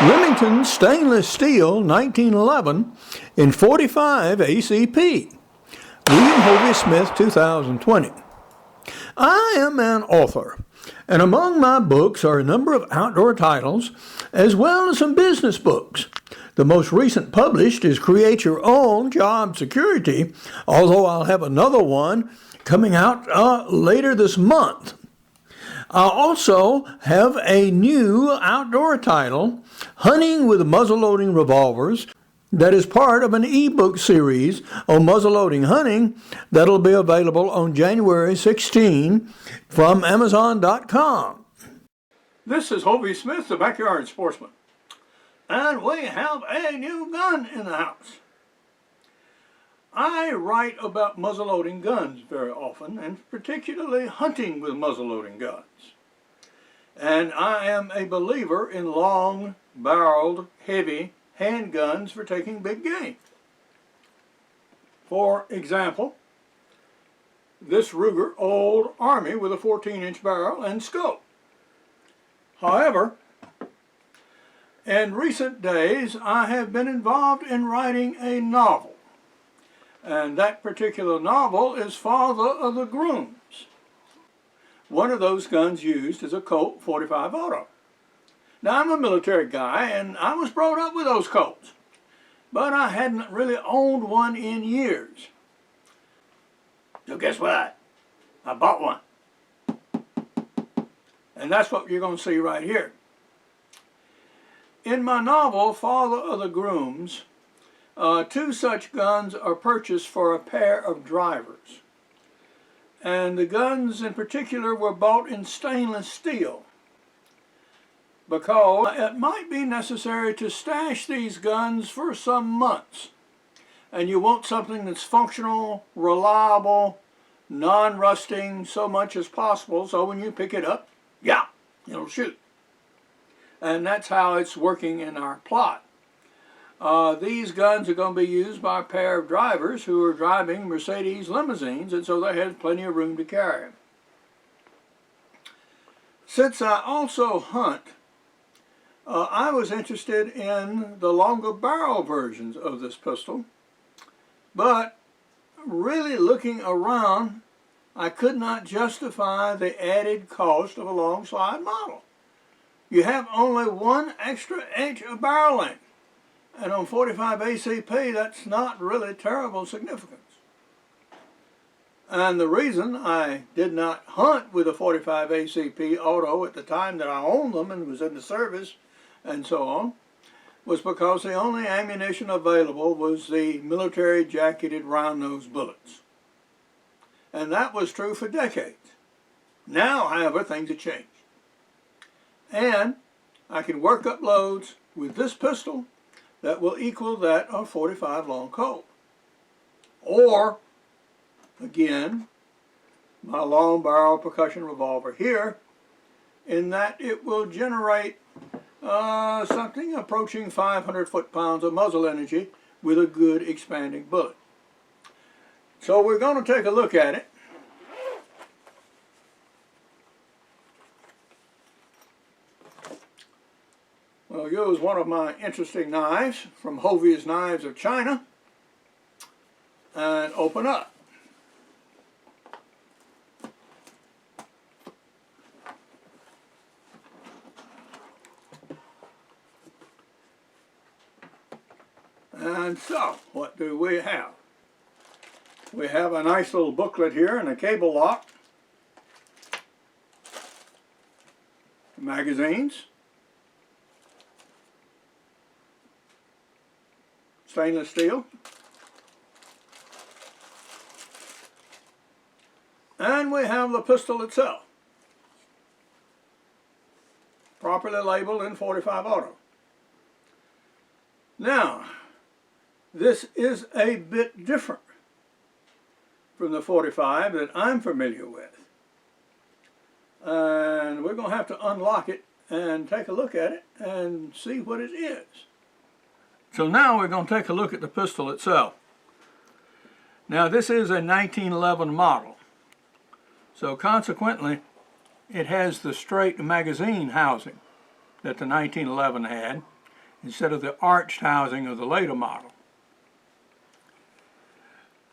Remington stainless steel 1911 in 45 ACP. William Hovey Smith, 2020. I am an author, and among my books are a number of outdoor titles, as well as some business books. The most recent published is Create Your Own Job Security, although I'll have another one coming out later this month. I also have a new outdoor title, Hunting with Muzzleloading Revolvers, that is part of an ebook series on muzzleloading hunting that'll be available on January 16 from Amazon.com. This is Hovey Smith, the Backyard Sportsman, and we have a new gun in the house. I write about muzzleloading guns very often, and particularly hunting with muzzleloading guns. And I am a believer in long-barreled, heavy handguns for taking big game. For example, this Ruger Old Army with a 14-inch barrel and scope. However, in recent days, I have been involved in writing a novel. And that particular novel is Father of the Grooms. One of those guns used is a Colt 45 Auto. Now, I'm a military guy, and I was brought up with those Colts, but I hadn't really owned one in years. So guess what? I bought one. And that's what you're going to see right here. In my novel, Father of the Grooms, two such guns are purchased for a pair of drivers. And the guns in particular were bought in stainless steel because it might be necessary to stash these guns for some months. And you want something that's functional, reliable, non-rusting so much as possible, so when you pick it up, yeah, it'll shoot. And that's how it's working in our plot. These guns are going to be used by a pair of drivers who are driving Mercedes limousines, and so they have plenty of room to carry them. Since I also hunt, I was interested in the longer barrel versions of this pistol, but really looking around, I could not justify the added cost of a long slide model. You have only 1 extra inch of barrel length. And on 45 ACP, that's not really terrible significance. And the reason I did not hunt with a 45 ACP auto at the time that I owned them and was in the service and so on, was because the only ammunition available was the military jacketed round nose bullets. And that was true for decades. Now, however, things have changed. And I can work up loads with this pistol that will equal that of 45 long Colt. Or, again, my long barrel percussion revolver here, in that it will generate something approaching 500 foot-pounds of muzzle energy with a good expanding bullet. So we're going to take a look at it. I'll use one of my interesting knives from Hovey's Knives of China and open up. And so, what do we have? We have a nice little booklet here and a cable lock, magazines, stainless steel, and we have the pistol itself, properly labeled in 45 Auto. Now, this is a bit different from the 45 that I'm familiar with. And we're going to have to unlock it and take a look at it and see what it is. So now we're going to take a look at the pistol itself. Now this is a 1911 model. So consequently, it has the straight magazine housing that the 1911 had. instead of the arched housing of the later model.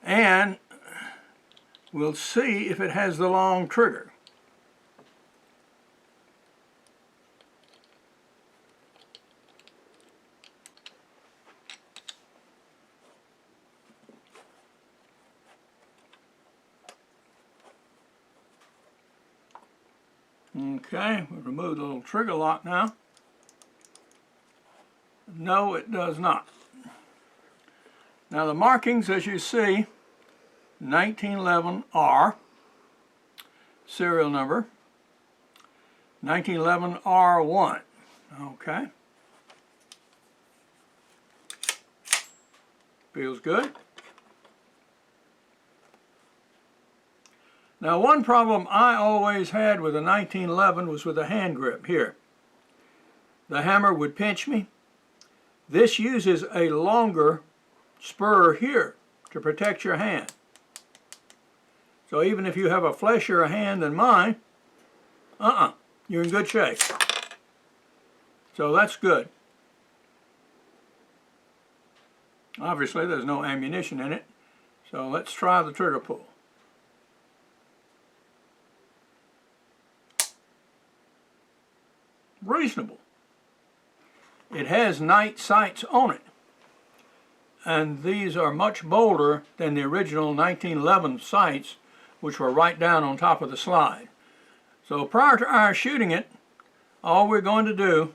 And we'll see if it has the long trigger. Okay, we'll remove the little trigger lock now. No, it does not. Now the markings, as you see, 1911R, serial number, 1911R1, okay. Feels good. Now one problem I always had with a 1911 was with the hand grip here. The hammer would pinch me. This uses a longer spur here to protect your hand. So even if you have a fleshier hand than mine, you're in good shape. So that's good. Obviously there's no ammunition in it, so let's try the trigger pull. Reasonable. It has night sights on it, and these are much bolder than the original 1911 sights, which were right down on top of the slide. So prior to our shooting it, all we're going to do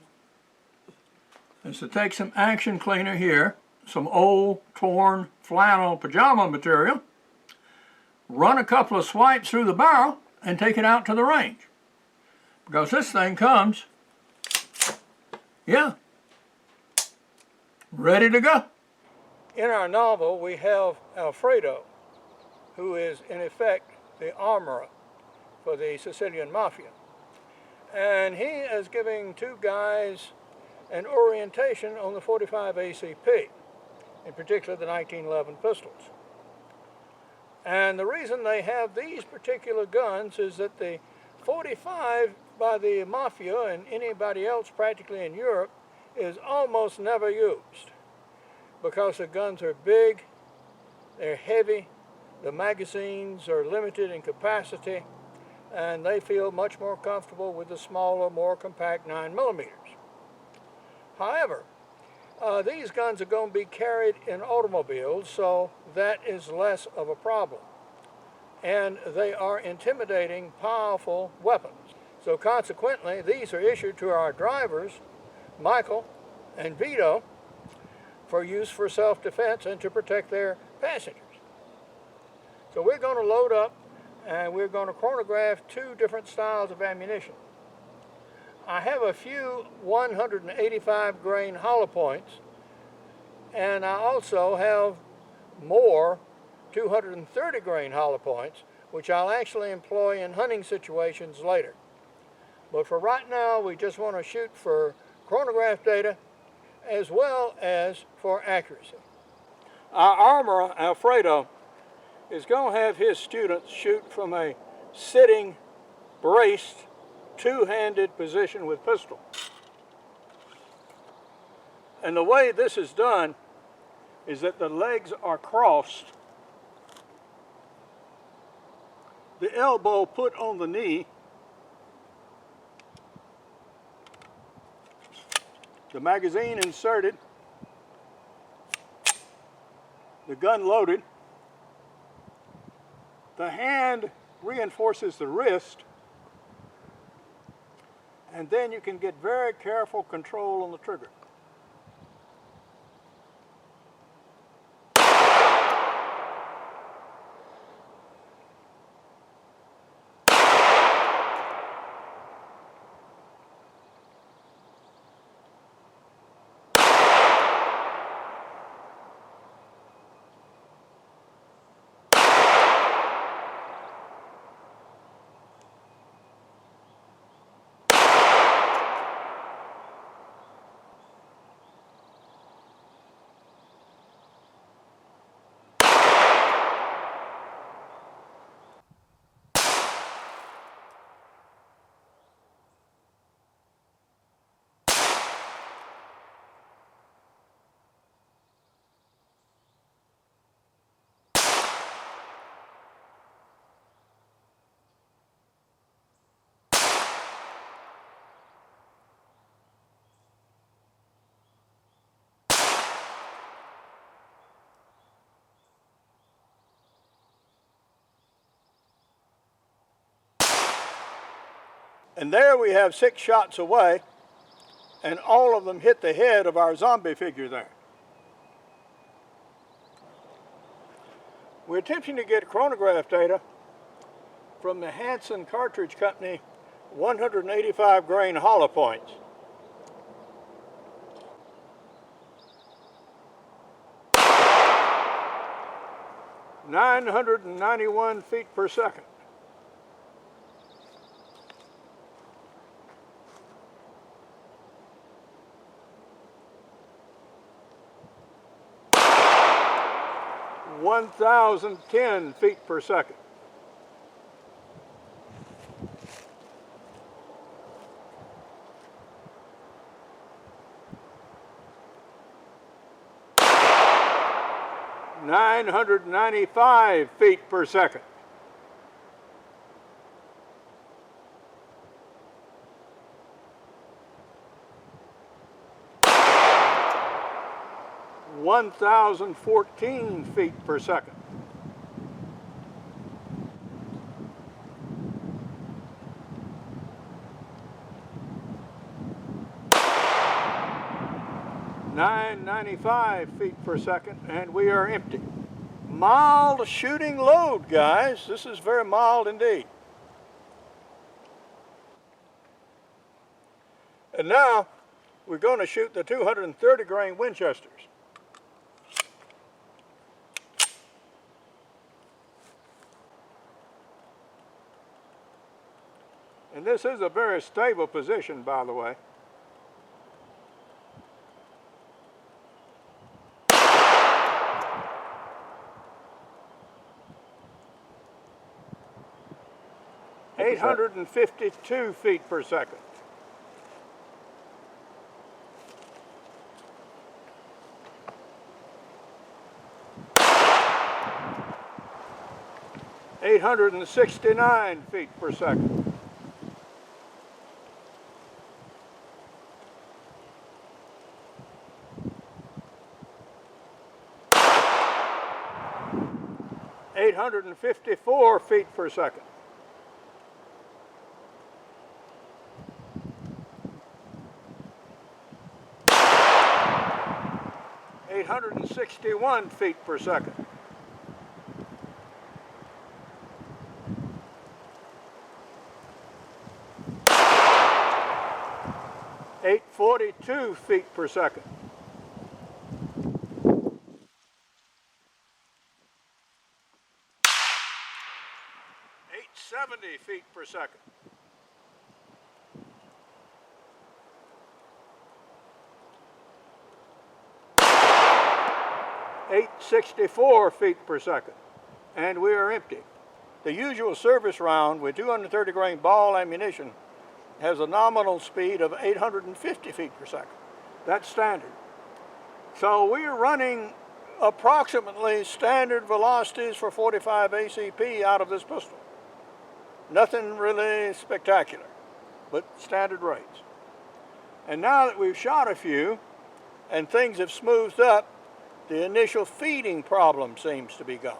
is to take some action cleaner here, some old torn flannel pajama material, run a couple of swipes through the barrel, and take it out to the range. Because this thing comes, yeah, ready to go. In our novel, we have Alfredo, who is in effect the armorer for the Sicilian Mafia. And he is giving two guys an orientation on the .45 ACP, in particular the 1911 pistols. And the reason they have these particular guns is that the .45 by the Mafia and anybody else practically in Europe is almost never used because the guns are big, they're heavy, the magazines are limited in capacity, and they feel much more comfortable with the smaller, more compact 9mm. However, these guns are going to be carried in automobiles, so that is less of a problem. And they are intimidating, powerful weapons. So consequently, these are issued to our drivers, Michael and Vito, for use for self-defense and to protect their passengers. So we're going to load up and we're going to chronograph two different styles of ammunition. I have a few 185 grain hollow points, and I also have more 230 grain hollow points, which I'll actually employ in hunting situations later. But for right now, we just want to shoot for chronograph data as well as for accuracy. Our armorer, Alfredo, is going to have his students shoot from a sitting, braced, two-handed position with pistol. And the way this is done is that the legs are crossed, the elbow put on the knee, the magazine inserted, the gun loaded, the hand reinforces the wrist, and then you can get very careful control on the trigger. And there we have 6 shots away, and all of them hit the head of our zombie figure there. We're attempting to get chronograph data from the Hanson Cartridge Company 185 grain hollow points. (991 feet per second). (1,010 feet per second). (995 feet per second). (1,014 feet per second). (995 feet per second), and we are empty. Mild shooting load, guys. This is very mild indeed. And now we're going to shoot the 230 grain Winchesters. And this is a very stable position, by the way. (852 feet per second). (869 feet per second). (854 feet per second). (861 feet per second). (842 feet per second). (870 feet per second). (864 feet per second). And we are empty. The usual service round with 230 grain ball ammunition has a nominal speed of 850 feet per second. That's standard. So we're running approximately standard velocities for 45 ACP out of this pistol. Nothing really spectacular, but standard rates. And now that we've shot a few and things have smoothed up, the initial feeding problem seems to be gone.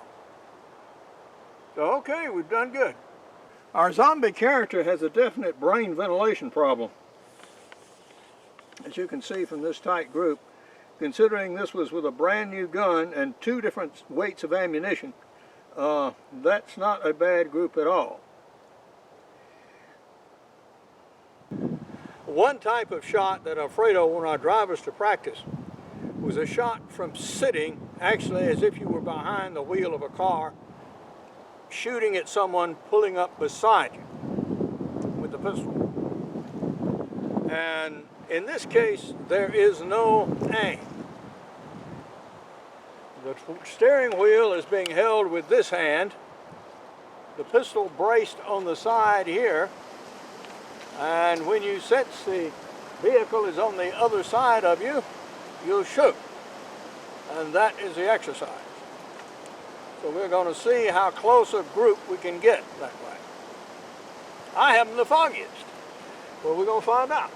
So okay, we've done good. Our zombie character has a definite brain ventilation problem. As you can see from this tight group, considering this was with a brand new gun and 2 different weights of ammunition, that's not a bad group at all. One type of shot that Alfredo when I drive us to practice was a shot from sitting, actually as if you were behind the wheel of a car, shooting at someone pulling up beside you with the pistol. And in this case, there is no aim. The steering wheel is being held with this hand, the pistol braced on the side here, and when you sense the vehicle is on the other side of you, you'll shoot. And that is the exercise. So we're going to see how close a group we can get that way. I haven't the foggiest. Well, we're going to find out.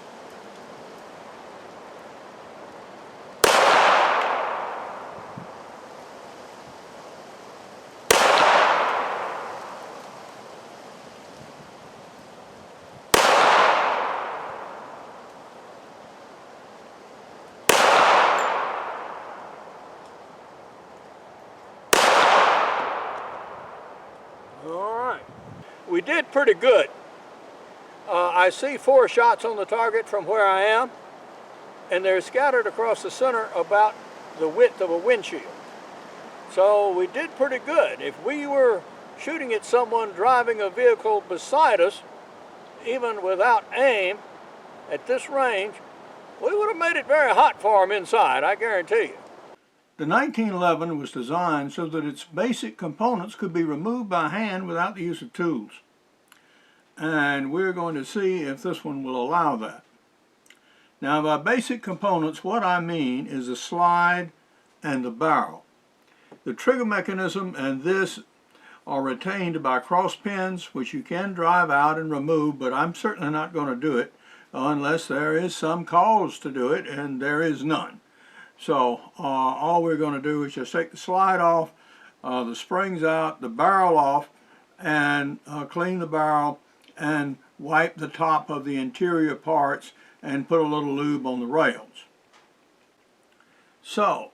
we did pretty good. I see 4 shots on the target from where I am, and they're scattered across the center about the width of a windshield. So we did pretty good. If we were shooting at someone driving a vehicle beside us, even without aim, at this range, we would have made it very hot for them inside, I guarantee you. The 1911 was designed so that its basic components could be removed by hand without the use of tools. And we're going to see if this one will allow that. Now, by basic components, what I mean is the slide and the barrel. The trigger mechanism and this are retained by cross pins, which you can drive out and remove, but I'm certainly not going to do it unless there is some cause to do it, and there is none. So all we're going to do is just take the slide off, the springs out, the barrel off, and clean the barrel and wipe the top of the interior parts and put a little lube on the rails. So,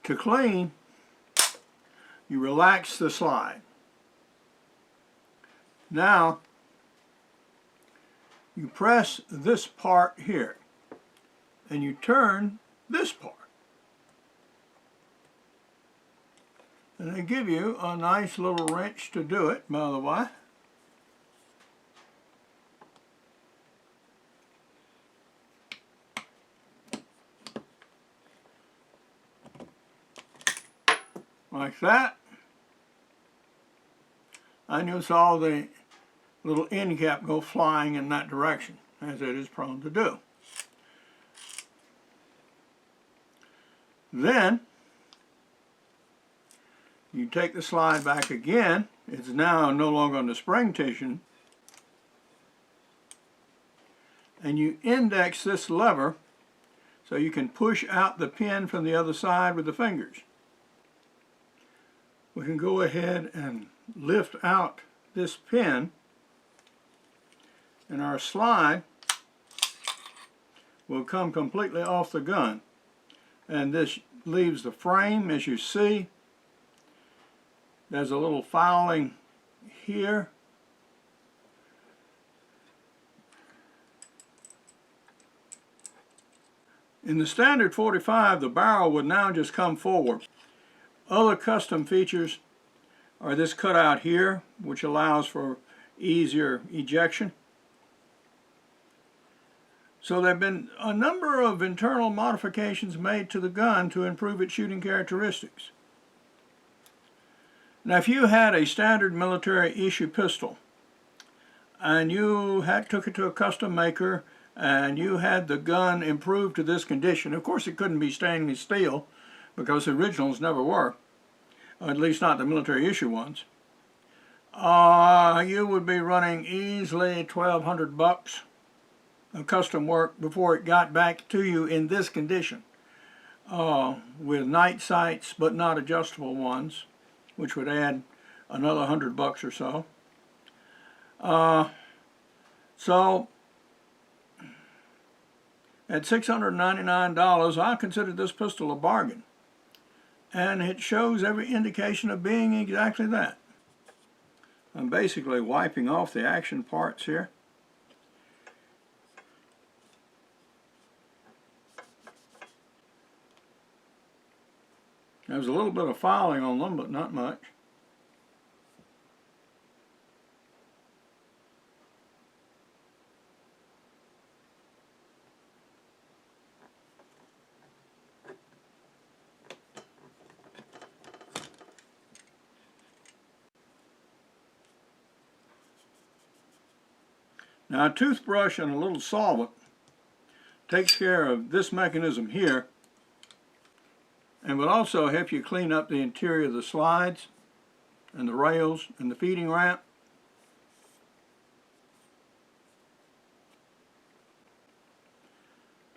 to clean, you relax the slide. Now, you press this part here, and you turn this part. And they give you a nice little wrench to do it, by the way. Like that. And you saw the little end cap go flying in that direction, as it is prone to do. Then you take the slide back again. It's now no longer on the spring tension, and you index this lever so you can push out the pin from the other side with the fingers. We can go ahead and lift out this pin, and our slide will come completely off the gun. And this leaves the frame, as you see. There's a little fouling here. In the standard 45, the barrel would now just come forward. Other custom features are this cutout here, which allows for easier ejection. So there have been a number of internal modifications made to the gun to improve its shooting characteristics. Now, if you had a standard military issue pistol and you took it to a custom maker and you had the gun improved to this condition, of course it couldn't be stainless steel because the originals never were, at least not the military issue ones. You would be running easily $1,200 of custom work before it got back to you in this condition, with night sights but not adjustable ones, which would add another $100 or so. So at $699, I consider this pistol a bargain, and it shows every indication of being exactly that. I'm basically wiping off the action parts here. There's a little bit of fouling on them, but not much. Now, a toothbrush and a little solvent takes care of this mechanism here, and will also help you clean up the interior of the slides and the rails and the feeding ramp.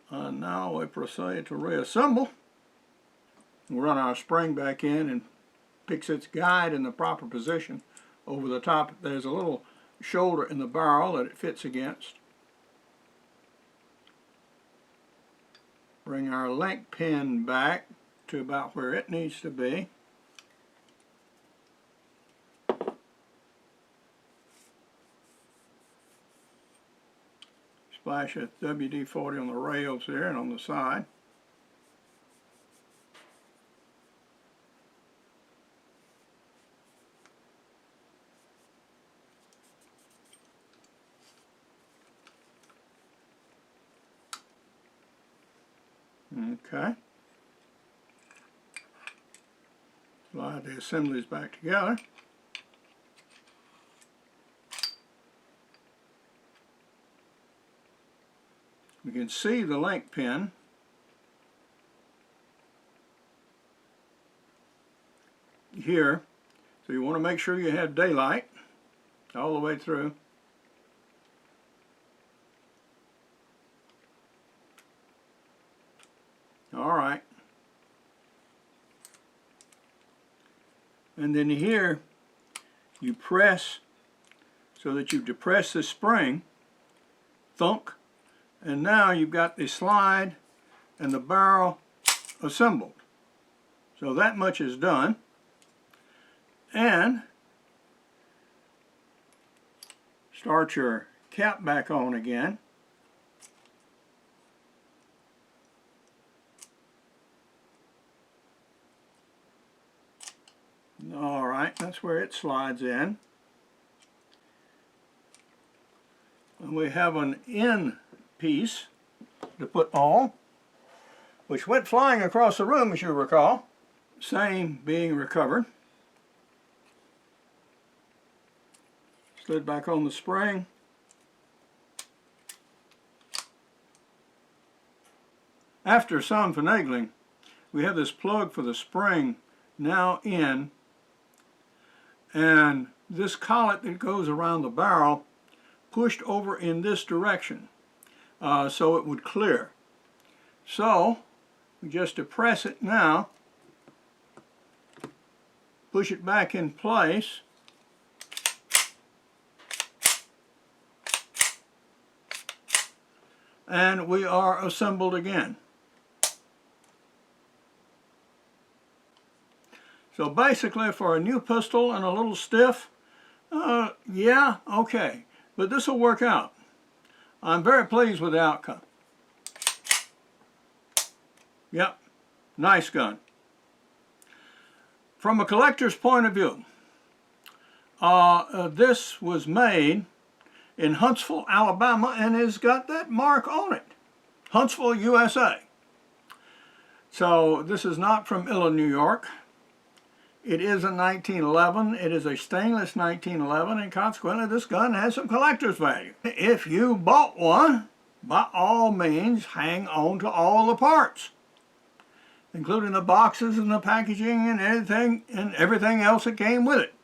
And now we proceed to reassemble. We'll run our spring back in and fix its guide in the proper position. Over the top there's a little shoulder in the barrel that it fits against. Bring our link pin back to about where it needs to be. Flash a WD-40 on the rails there and on the side. Okay. Slide the assemblies back together. You can see the link pin. Here, so you want to make sure you have daylight all the way through. All right. And then here you press so that you depress the spring, thunk, and now you've got the slide and the barrel assembled. So that much is done. And start your cap back on again. All right, that's where it slides in. And we have an end piece to put on, which went flying across the room, as you recall. Same being recovered. Slid back on the spring. After some finagling, we have this plug for the spring now in, and this collet that goes around the barrel pushed over in this direction so it would clear. So we just depress it now, push it back in place, and we are assembled again. So basically, for a new pistol and a little stiff, yeah, okay, but this will work out. I'm very pleased with the outcome. Yep, nice gun. From a collector's point of view, this was made in Huntsville, Alabama, and has got that mark on it, Huntsville, USA. So this is not from Illinois, New York. It is a 1911. It is a stainless 1911, and consequently this gun has some collector's value. If you bought one, by all means hang on to all the parts, including the boxes and the packaging and everything else that came with it.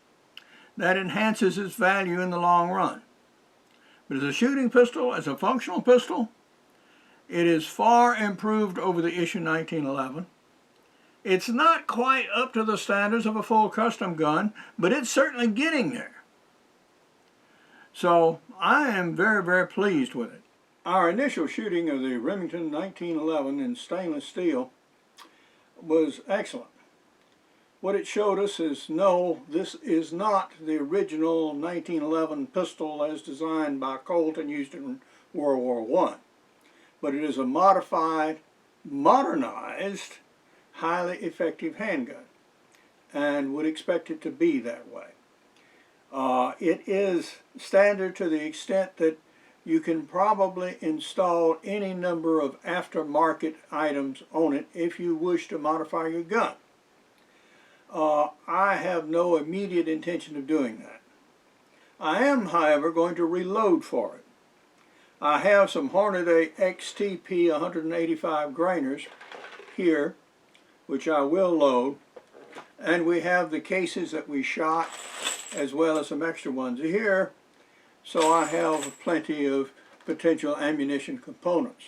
That enhances its value in the long run. But as a shooting pistol, as a functional pistol, it is far improved over the issue 1911. It's not quite up to the standards of a full custom gun, but it's certainly getting there. So I am very, very pleased with it. Our initial shooting of the Remington 1911 in stainless steel was excellent. What it showed us is, no, this is not the original 1911 pistol as designed by Colt and used in World War I, but it is a modified, modernized, highly effective handgun, and would expect it to be that way. It is standard to the extent that you can probably install any number of aftermarket items on it if you wish to modify your gun. I have no immediate intention of doing that. I am, however, going to reload for it. I have some Hornady XTP 185 grainers here, which I will load, and we have the cases that we shot as well as some extra ones here, so I have plenty of potential ammunition components.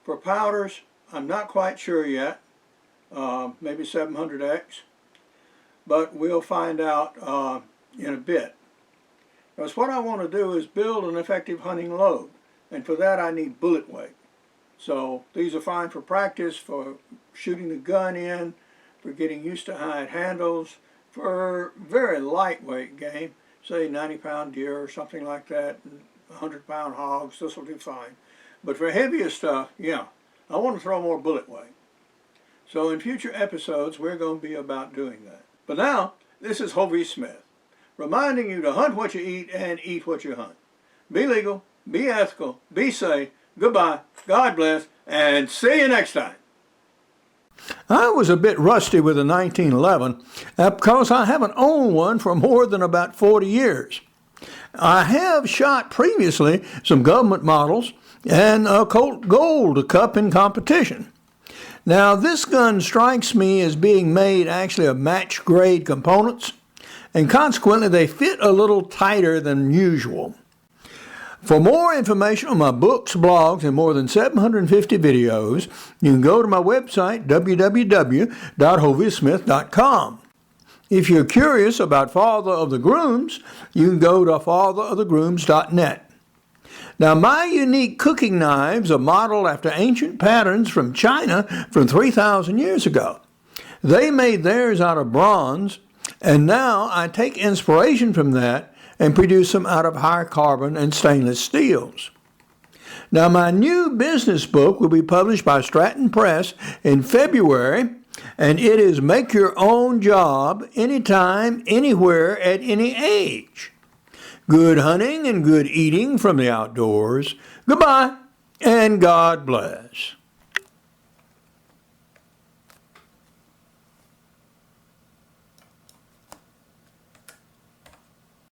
For powders, I'm not quite sure yet, maybe 700X, but we'll find out in a bit. Because what I want to do is build an effective hunting load, and for that I need bullet weight. So these are fine for practice, for shooting the gun in, for getting used to how it handles, for very lightweight game, say 90-pound deer or something like that, 100-pound hogs, this will do fine. But for heavier stuff, yeah, I want to throw more bullet weight. So in future episodes, we're going to be about doing that. But now, this is Hovey Smith, reminding you to hunt what you eat and eat what you hunt. Be legal, be ethical, be safe. Goodbye, God bless, and see you next time. I was a bit rusty with a 1911 because I haven't owned one for more than about 40 years. I have shot previously some government models and a Colt Gold Cup in competition. Now this gun strikes me as being made actually of match grade components, and consequently they fit a little tighter than usual. For more information on my books, blogs, and more than 750 videos, you can go to my website, www.hoveysmith.com. If you're curious about Father of the Grooms, you can go to fatherofthegrooms.net. Now, my unique cooking knives are modeled after ancient patterns from China from 3,000 years ago. They made theirs out of bronze, and now I take inspiration from that and produce them out of high carbon and stainless steels. Now, my new business book will be published by Stratton Press in February, and it is Make Your Own Job Anytime, Anywhere, at Any Age. Good hunting and good eating from the outdoors. Goodbye, and God bless.